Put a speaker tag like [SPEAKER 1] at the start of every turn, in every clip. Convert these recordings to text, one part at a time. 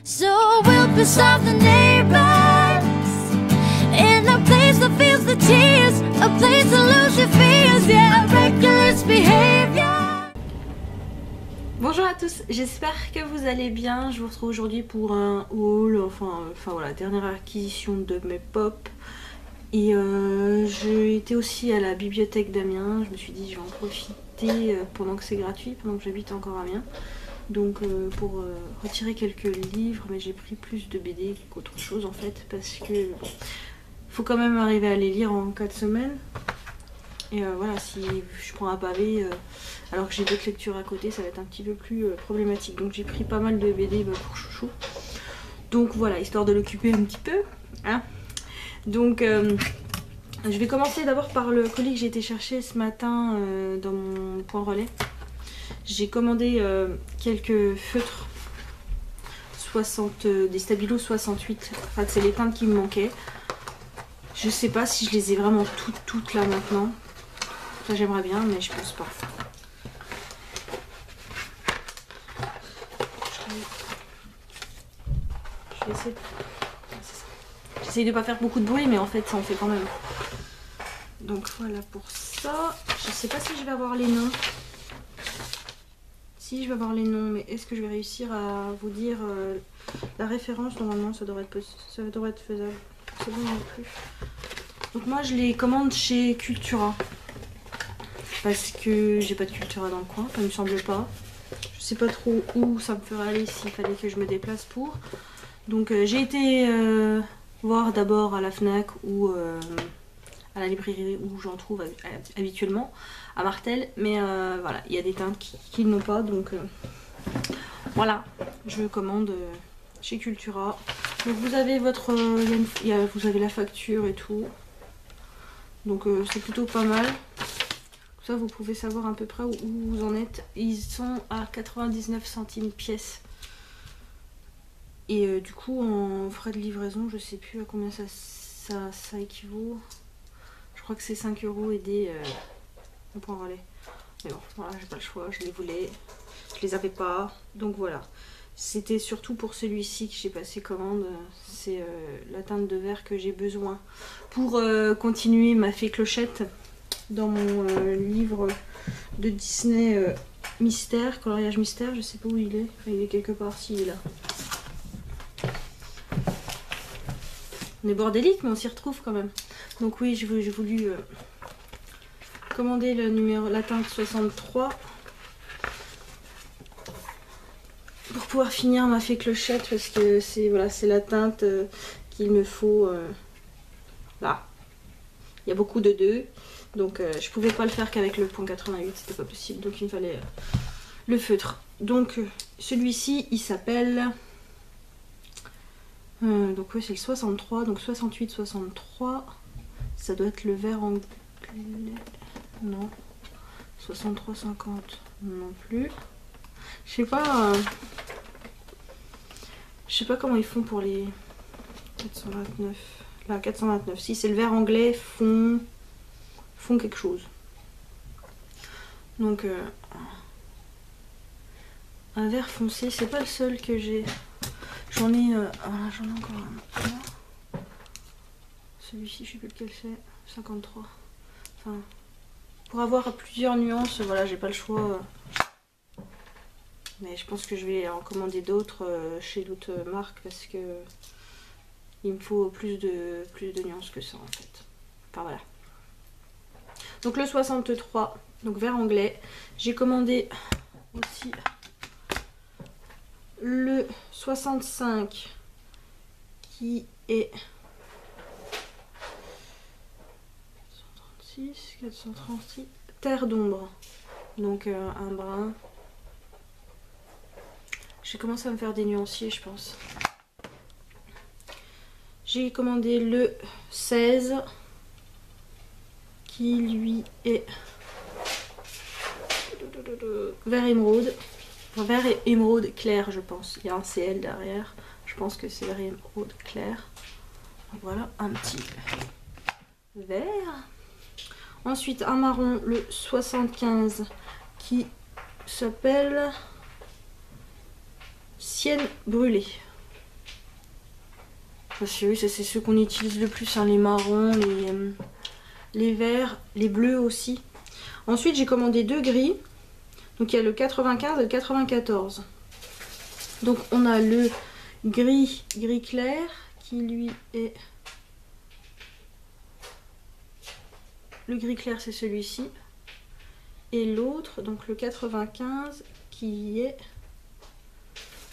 [SPEAKER 1] So we'll piss off the neighbors in a place that feels the tears, a place to lose your fears, yeah, reckless behavior.
[SPEAKER 2] Bonjour à tous, j'espère que vous allez bien. Je vous retrouve aujourd'hui pour un haul, enfin voilà, dernière acquisition de mes pop. Et j'ai été aussi à la bibliothèque d'Amiens. Je me suis dit je vais en profiter pendant que c'est gratuit, pendant que j'habite encore à Amiens. Donc pour retirer quelques livres, mais j'ai pris plus de BD qu'autre chose en fait, parce que bon, faut quand même arriver à les lire en 4 semaines. Et voilà, si je prends un pavé alors que j'ai d'autres lectures à côté, ça va être un petit peu plus problématique. Donc j'ai pris pas mal de BD pour chouchou. Donc voilà, histoire de l'occuper un petit peu, hein. Donc je vais commencer d'abord par le colis que j'ai été chercher ce matin dans mon point relais. J'ai commandé quelques feutres 60, des Stabilo 68. Enfin, c'est les teintes qui me manquaient. Je sais pas si je les ai vraiment toutes là maintenant. Ça j'aimerais bien, mais je pense pas. Je vais essayer de... J'essaye de pas faire beaucoup de bruit, mais en fait ça en fait quand même. Donc voilà pour ça. Je sais pas si je vais avoir les noms. Si, je vais avoir les noms, mais est-ce que je vais réussir à vous dire la référence? Normalement, ça devrait être faisable. C'est bon non plus. Donc moi, je les commande chez Cultura. Parce que j'ai pas de Cultura dans le coin, ça me semble pas. Je sais pas trop où ça me ferait aller s'il fallait que je me déplace pour. Donc j'ai été voir d'abord à la Fnac ou à la librairie où j'en trouve habituellement, à Martel, mais voilà, il y a des teintes qui n'ont pas, donc voilà, je commande chez Cultura. Donc vous avez votre, vous avez la facture et tout, donc c'est plutôt pas mal. Ça, vous pouvez savoir à peu près où vous en êtes. Ils sont à 99 centimes pièce. Et du coup, en frais de livraison, je sais plus à combien ça équivaut. Je crois que c'est 5 € et des point relais. Mais bon, voilà, j'ai pas le choix, je les voulais. Je les avais pas. Donc voilà. C'était surtout pour celui-ci que j'ai passé commande. C'est la teinte de verre que j'ai besoin pour continuer ma fée Clochette dans mon livre de Disney Mystère, coloriage mystère. Je sais pas où il est. Enfin, il est quelque part, s'il est là. On est bordélique, mais on s'y retrouve quand même. Donc oui, j'ai voulu commander la teinte 63 pour pouvoir finir ma fée Clochette, parce que c'est voilà, c'est la teinte qu'il me faut là. Il y a beaucoup de 2, donc je pouvais pas le faire qu'avec le point 88, c'était pas possible, donc il me fallait le feutre. Donc celui-ci, il s'appelle... donc oui, c'est le 63, donc 68, 63... Ça doit être le vert anglais. Non. 63,50 non plus. Je sais pas. Je sais pas comment ils font pour les 429. Là, 429. Si c'est le vert anglais, font quelque chose. Donc un vert foncé, c'est pas le seul que j'ai. J'en ai encore un. Celui-ci, je sais plus lequel c'est, 53. Enfin, pour avoir plusieurs nuances, voilà, j'ai pas le choix. Mais je pense que je vais en commander d'autres chez d'autres marques, parce que il me faut plus de nuances que ça en fait. Enfin voilà. Donc le 63, donc vert anglais. J'ai commandé aussi le 65 qui est 436, terre d'ombre, donc un brun. J'ai commencé à me faire des nuanciers, je pense. J'ai commandé le 16 qui lui est vert émeraude, enfin, vert et émeraude clair, je pense. Il y a un CL derrière, je pense que c'est vert et émeraude clair. Voilà un petit vert. Ensuite, un marron, le 75, qui s'appelle Sienne brûlée. Parce que oui, c'est ceux qu'on utilise le plus, hein, les marrons, les verts, les bleus aussi. Ensuite, j'ai commandé 2 gris. Donc il y a le 95 et le 94. Donc on a le gris clair qui lui est... Le gris clair c'est celui-ci. Et l'autre, donc le 95, qui est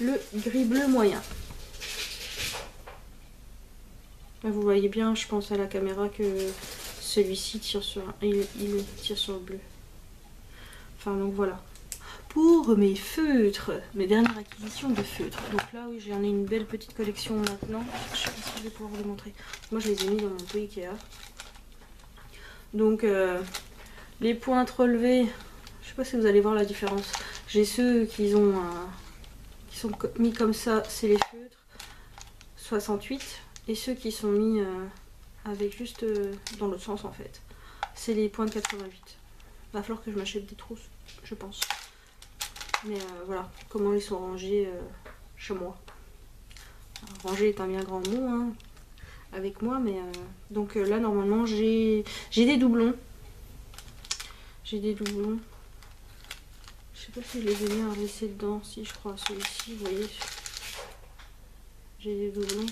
[SPEAKER 2] le gris bleu moyen. Là, vous voyez bien, je pense à la caméra, que celui-ci tire sur... il tire sur le bleu. Enfin donc voilà. Pour mes feutres, mes dernières acquisitions de feutres. Donc là, oui, j'en ai une belle petite collection maintenant. Je sais pas si je vais pouvoir vous les montrer. Moi, je les ai mis dans mon pot Ikea. Donc, les pointes relevées, je sais pas si vous allez voir la différence. J'ai ceux qui sont mis comme ça, c'est les feutres 68. Et ceux qui sont mis avec juste dans l'autre sens, en fait, c'est les pointes 88. Va falloir que je m'achète des trousses, je pense. Mais voilà, comment ils sont rangés chez moi. Ranger est un bien grand mot, hein, avec moi, mais donc là normalement j'ai des doublons. J'ai des doublons. Je sais pas si je les ai mis à laisser dedans, si je crois celui-ci, vous voyez. J'ai des doublons.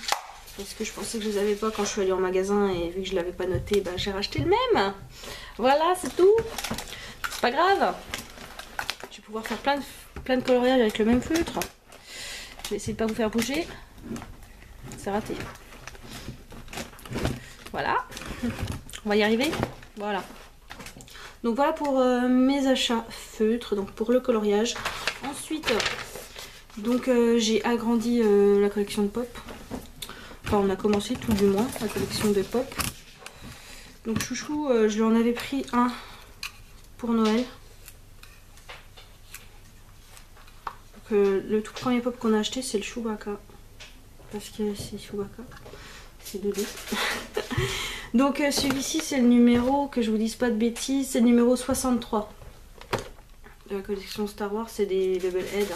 [SPEAKER 2] Parce que je pensais que je les avais pas quand je suis allée en magasin et vu que je l'avais pas noté, bah, j'ai racheté le même. Voilà, c'est tout. C'est pas grave. Je vais pouvoir faire plein de coloriages avec le même feutre. Je vais essayer de pas vous faire bouger. C'est raté. Voilà. On va y arriver. Voilà. Donc voilà pour mes achats feutres, donc pour le coloriage. Ensuite, donc j'ai agrandi la collection de pop. Enfin, on a commencé tout du moins la collection de pop. Donc chouchou, je lui en avais pris un pour Noël. Le tout premier pop qu'on a acheté, c'est le Chewbacca. Parce que c'est Chewbacca. C'est 2D. Donc celui-ci, c'est le numéro, que je vous dise pas de bêtises, c'est le numéro 63. De la collection Star Wars, c'est des Double Head.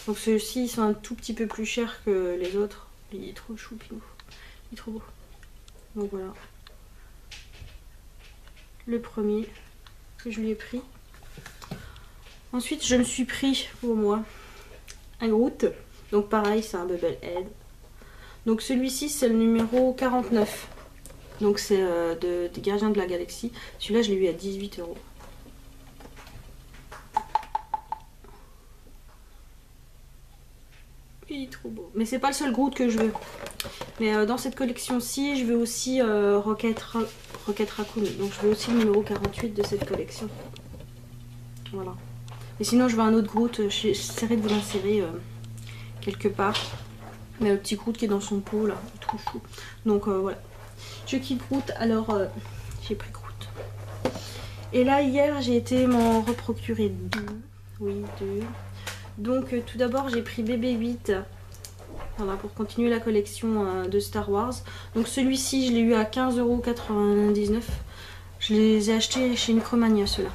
[SPEAKER 2] Donc ceux-ci, ils sont un tout petit peu plus chers que les autres. Il est trop chou, Pinou. Il est trop beau. Donc voilà. Le premier que je lui ai pris. Ensuite, je me suis pris pour moi un Groot. Donc pareil, c'est un Bubble Head. Donc celui-ci, c'est le numéro 49. Donc c'est des Gardiens de la Galaxie. Celui-là, je l'ai eu à 18 €. Il est trop beau. Mais c'est pas le seul Groot que je veux. Mais dans cette collection-ci, je veux aussi Rocket Raccoon. Donc je veux aussi le numéro 48 de cette collection. Voilà. Et sinon, je veux un autre Groot. J'essaierai de vous l'insérer quelque part. Mais le petit Groot qui est dans son pot là, trop chou. Donc voilà. Je kiffe Groot, alors j'ai pris Groot. Et là, hier, j'ai été m'en reprocurer 2. Oui, 2. Donc tout d'abord, j'ai pris BB-8. Voilà, pour continuer la collection de Star Wars. Donc celui-ci, je l'ai eu à 15,99 €. Je les ai achetés chez Micromania, ceux-là.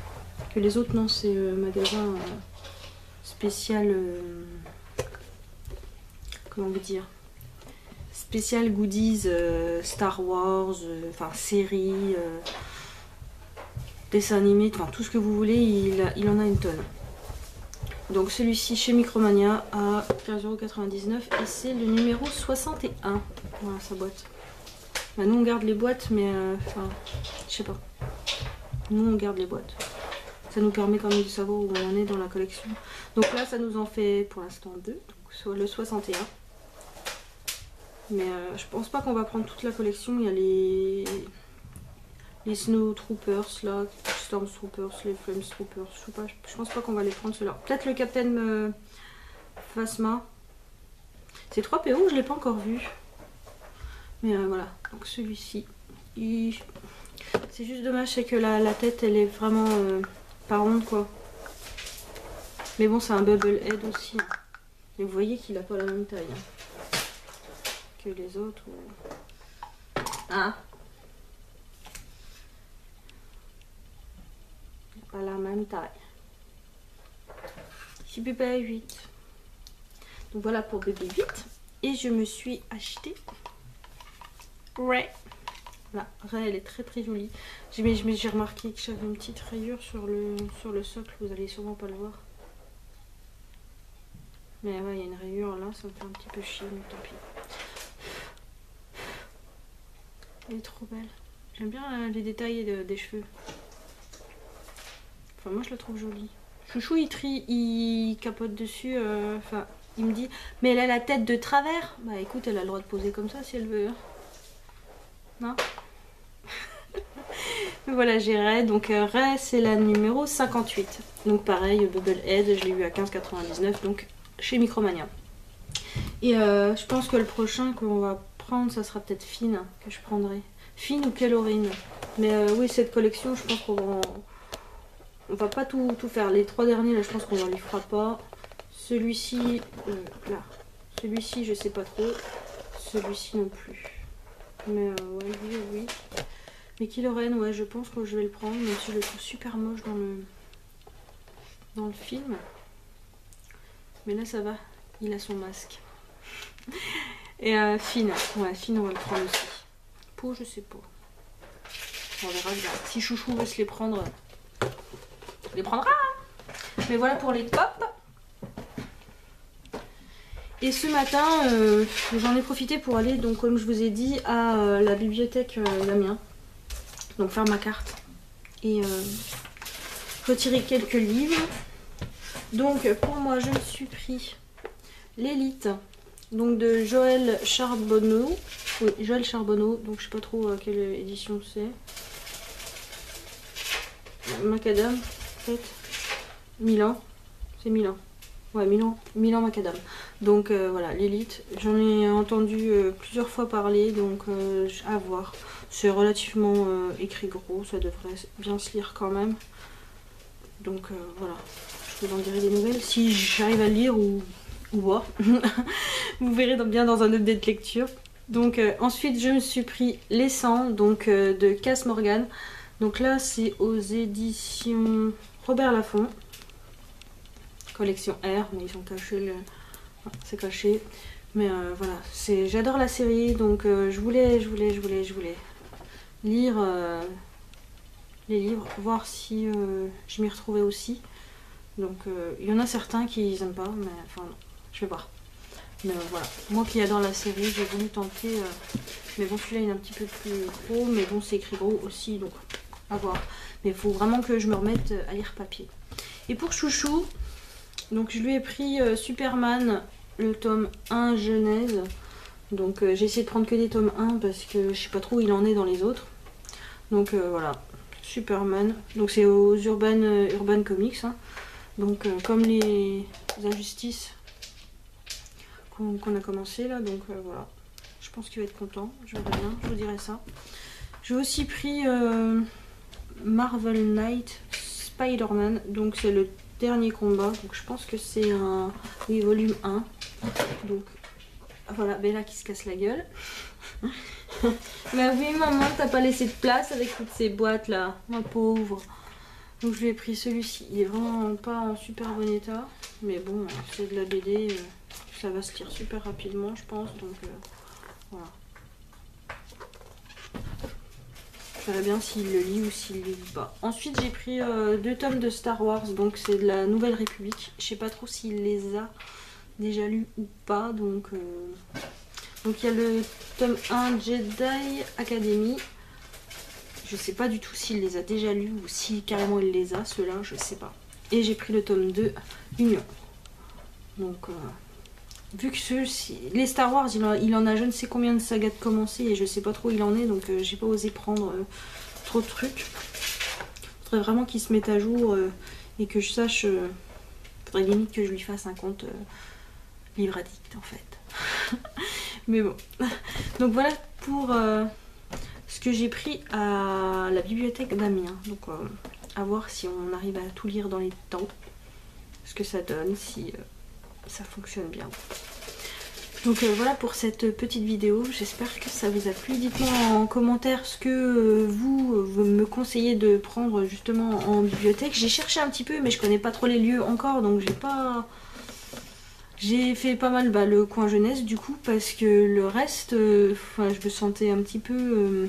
[SPEAKER 2] Que les autres, non, c'est magasin spécial... comment vous dire, spécial goodies Star Wars, enfin série, dessin animé, enfin tout ce que vous voulez, il en a une tonne. Donc celui-ci chez Micromania à 15,99 € et c'est le numéro 61. Voilà sa boîte. Bah, nous on garde les boîtes, mais enfin je sais pas. Nous on garde les boîtes. Ça nous permet quand même de savoir où on est dans la collection. Donc là ça nous en fait pour l'instant 2, donc soit le 61. Mais je pense pas qu'on va prendre toute la collection. Il y a les Snow Troopers là, Storm Troopers, les Flames Troopers. Je pense pas qu'on va les prendre ceux-là. Peut-être le Captain Phasma. C'est 3 PO, je l'ai pas encore vu. Mais voilà, donc celui-ci. C'est juste dommage, c'est que la tête elle est vraiment pas ronde quoi. Mais bon, c'est un Bubble Head aussi. Et vous voyez qu'il a pas la même taille. Que les autres. Ah, pas la même taille. Ici bébé 8. Donc voilà pour bébé 8. Et je me suis acheté Ray. Voilà, Ray, elle est très très jolie. J'ai remarqué que j'avais une petite rayure sur le socle, vous allez sûrement pas le voir. Mais ouais, il y a une rayure là, ça me fait un petit peu chier, mais tant pis. Elle est trop belle. J'aime bien les détails des cheveux. Enfin, moi je la trouve jolie. Chouchou, il capote dessus. Enfin, il me dit, mais elle a la tête de travers. Bah écoute, elle a le droit de poser comme ça si elle veut. Non? Voilà, j'ai Ray. Donc Ray, c'est la numéro 58. Donc pareil, Bubblehead, je l'ai eu à 15,99. Donc chez Micromania. Et je pense que le prochain qu'on va prendre, ça sera peut-être Fine que je prendrai. Fine ou Calourine. Mais oui, cette collection, je pense qu'on va pas tout faire. Les 3 derniers, là, je pense qu'on les fera pas. Celui-ci, là. Celui-ci, je sais pas trop. Celui-ci non plus. Mais ouais, oui. Mais Kylo-Ren, ouais, je pense que je vais le prendre, même si je le trouve super moche dans le film. Mais là, ça va. Il a son masque. Et Fine. Ouais, Fine, on va le prendre aussi. Pau, je sais pas. On verra bien. Si Chouchou veut se les prendre, il les prendra. Mais voilà pour les pop. Et ce matin, j'en ai profité pour aller, donc comme je vous ai dit, à la bibliothèque d'Amiens. Donc faire ma carte. Et retirer quelques livres. Donc pour moi, je me suis pris l'Élite. Donc de Joël Charbonneau. Oui, Joël Charbonneau. Donc je sais pas trop quelle édition c'est. Macadam, peut-être. Milan. C'est Milan. Ouais, Milan Macadam. Donc voilà, l'Élite. J'en ai entendu plusieurs fois parler, donc à voir. C'est relativement écrit gros, ça devrait bien se lire quand même. Donc voilà, je vous en dirai des nouvelles. Si j'arrive à le lire ou voir. Vous verrez bien dans un update lecture. Donc ensuite, je me suis pris Les 100, donc de Cass Morgan. Donc là, c'est aux éditions Robert Laffont. Collection R, mais ils ont caché le... c'est caché. Mais voilà, j'adore la série, donc je voulais lire les livres, voir si je m'y retrouvais aussi. Donc il y en a certains qui n'aiment pas, mais enfin non, je vais voir. Mais voilà, moi qui adore la série, j'ai voulu tenter. Mais bon, celui-là il est un petit peu plus gros, mais bon c'est écrit gros aussi, donc à voir. Mais il faut vraiment que je me remette à lire papier. Et pour Chouchou, donc je lui ai pris Superman, le tome 1 Genèse. Donc j'ai essayé de prendre que des tomes 1 parce que je sais pas trop où il en est dans les autres. Donc voilà, Superman. Donc c'est aux Urban Comics. Hein. Donc comme les Injustices qu'on a commencé là. Donc voilà, je pense qu'il va être content. Je verrai bien, je vous dirai ça. J'ai aussi pris Marvel Knight Spider-Man. Donc c'est le dernier combat, donc je pense que c'est un volume 1. Donc voilà, Bella qui se casse la gueule. Mais oui maman, t'as pas laissé de place avec toutes ces boîtes là, ma pauvre. Donc je lui ai pris celui-ci, il est vraiment pas en super bon état, mais bon c'est de la BD, ça va se lire super rapidement je pense, donc voilà. Je verrai bien s'il le lit ou s'il le lit pas. Ensuite j'ai pris 2 tomes de Star Wars, donc c'est de la Nouvelle République. Je sais pas trop s'il les a déjà lus ou pas, donc il y a le tome 1 Jedi Academy. Je sais pas du tout s'il les a déjà lus ou si carrément il les a, ceux-là je sais pas. Et j'ai pris le tome 2 Union. Donc vu que les Star Wars, il en a je ne sais combien de sagas de commencer et je sais pas trop où il en est, donc j'ai pas osé prendre trop de trucs. Faudrait vraiment qu'il se mette à jour et que je sache. Faudrait limite que je lui fasse un compte livre addict en fait. Mais bon. Donc voilà pour ce que j'ai pris à la bibliothèque d'Amiens. Donc à voir si on arrive à tout lire dans les temps. Ce que ça donne, si ça fonctionne bien. Donc voilà pour cette petite vidéo, j'espère que ça vous a plu. Dites-moi en commentaire ce que vous me conseillez de prendre justement en bibliothèque. J'ai cherché un petit peu mais je connais pas trop les lieux encore, donc j'ai pas J'ai fait pas mal le coin jeunesse du coup parce que le reste, je me sentais un petit peu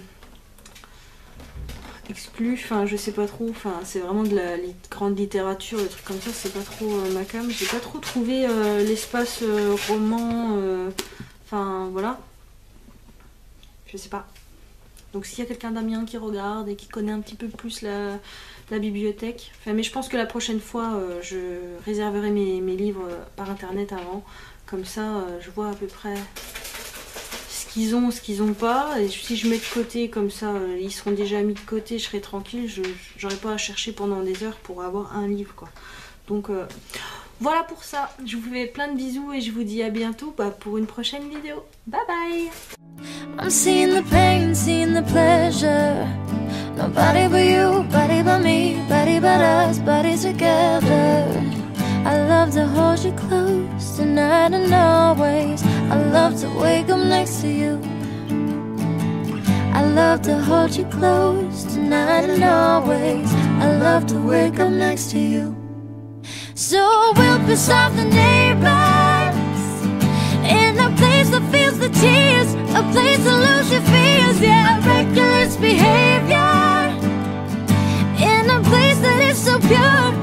[SPEAKER 2] exclue, enfin je sais pas trop, c'est vraiment de la grande littérature, des trucs comme ça, c'est pas trop ma cam. J'ai pas trop trouvé l'espace roman, voilà, je sais pas. Donc s'il y a quelqu'un d'Amiens qui regarde et qui connaît un petit peu plus la bibliothèque, mais je pense que la prochaine fois je réserverai mes livres par internet avant, comme ça je vois à peu près ce qu'ils ont pas, et si je mets de côté comme ça, ils seront déjà mis de côté, je serai tranquille, j'aurai pas à chercher pendant des heures pour avoir un livre quoi. Donc voilà pour ça, je vous fais plein de bisous et je vous dis à bientôt pour une prochaine vidéo. Bye bye.
[SPEAKER 1] I'm seeing the pain, seeing the pleasure. Nobody but you, body but me, body but us, body together. I love to hold you close tonight and always. I love to wake up next to you. I love to hold you close tonight and always. I love to wake up next to you. So we'll piss off the neighbors in a place that feels the tears, a place to lose your fears, yeah, reckless behavior in a place that is so pure.